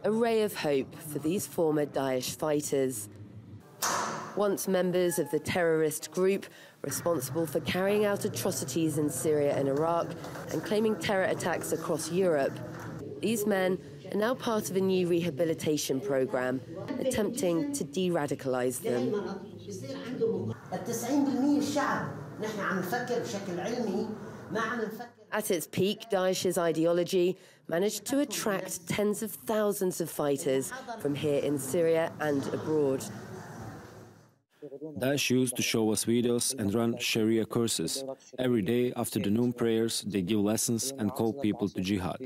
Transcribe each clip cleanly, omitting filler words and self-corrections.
a ray of hope for these former Daesh fighters. Once members of the terrorist group responsible for carrying out atrocities in Syria and Iraq and claiming terror attacks across Europe, these men are now part of a new rehabilitation program attempting to de-radicalize them. At its peak, Daesh's ideology managed to attract tens of thousands of fighters from here in Syria and abroad. Daesh used to show us videos and run Sharia courses. Every day after the noon prayers, they give lessons and call people to jihad.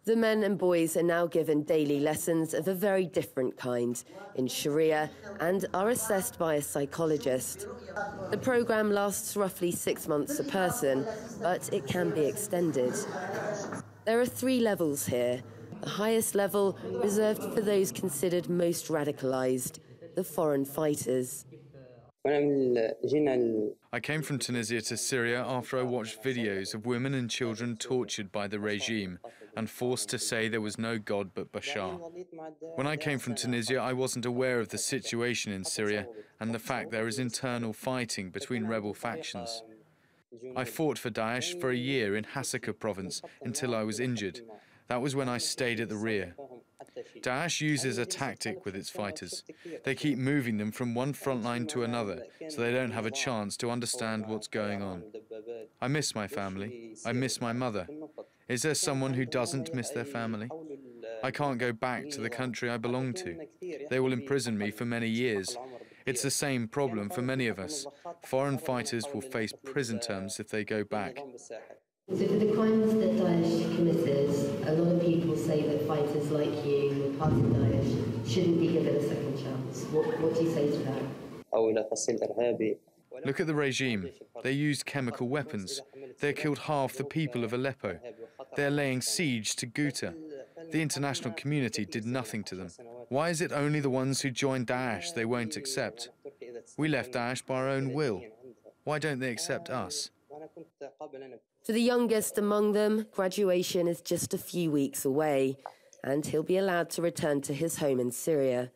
The men and boys are now given daily lessons of a very different kind in Sharia and are assessed by a psychologist. The program lasts roughly 6 months a person, but it can be extended. There are 3 levels here. The highest level reserved for those considered most radicalized, the foreign fighters. I came from Tunisia to Syria after I watched videos of women and children tortured by the regime and forced to say there was no God but Bashar. When I came from Tunisia, I wasn't aware of the situation in Syria and the fact there is internal fighting between rebel factions. I fought for Daesh for a year in Hasaka province until I was injured. That was when I stayed at the rear. Daesh uses a tactic with its fighters. They keep moving them from one front line to another, so they don't have a chance to understand what's going on. I miss my family. I miss my mother. Is there someone who doesn't miss their family? I can't go back to the country I belong to. They will imprison me for many years. It's the same problem for many of us. Foreign fighters will face prison terms if they go back. So for the crimes that Daesh committed, a lot of people say that fighters like you, who are part of Daesh, shouldn't be given a second chance. What do you say to that? Look at the regime. They used chemical weapons. They killed half the people of Aleppo. They're laying siege to Ghouta. The international community did nothing to them. Why is it only the ones who joined Daesh they won't accept? We left Daesh by our own will. Why don't they accept us? For the youngest among them, graduation is just a few weeks away, and he'll be allowed to return to his home in Syria.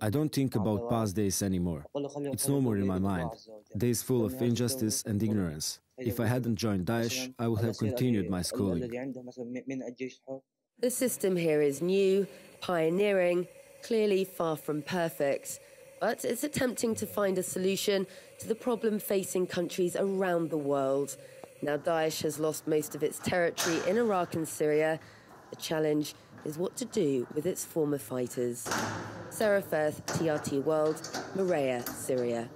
I don't think about past days anymore. It's no more in my mind. Days full of injustice and ignorance. If I hadn't joined Daesh, I would have continued my schooling. The system here is new, pioneering, clearly far from perfect, but it's attempting to find a solution to the problem facing countries around the world. Now Daesh has lost most of its territory in Iraq and Syria. The challenge is what to do with its former fighters. Sara Firth, TRT World, Morea, Syria.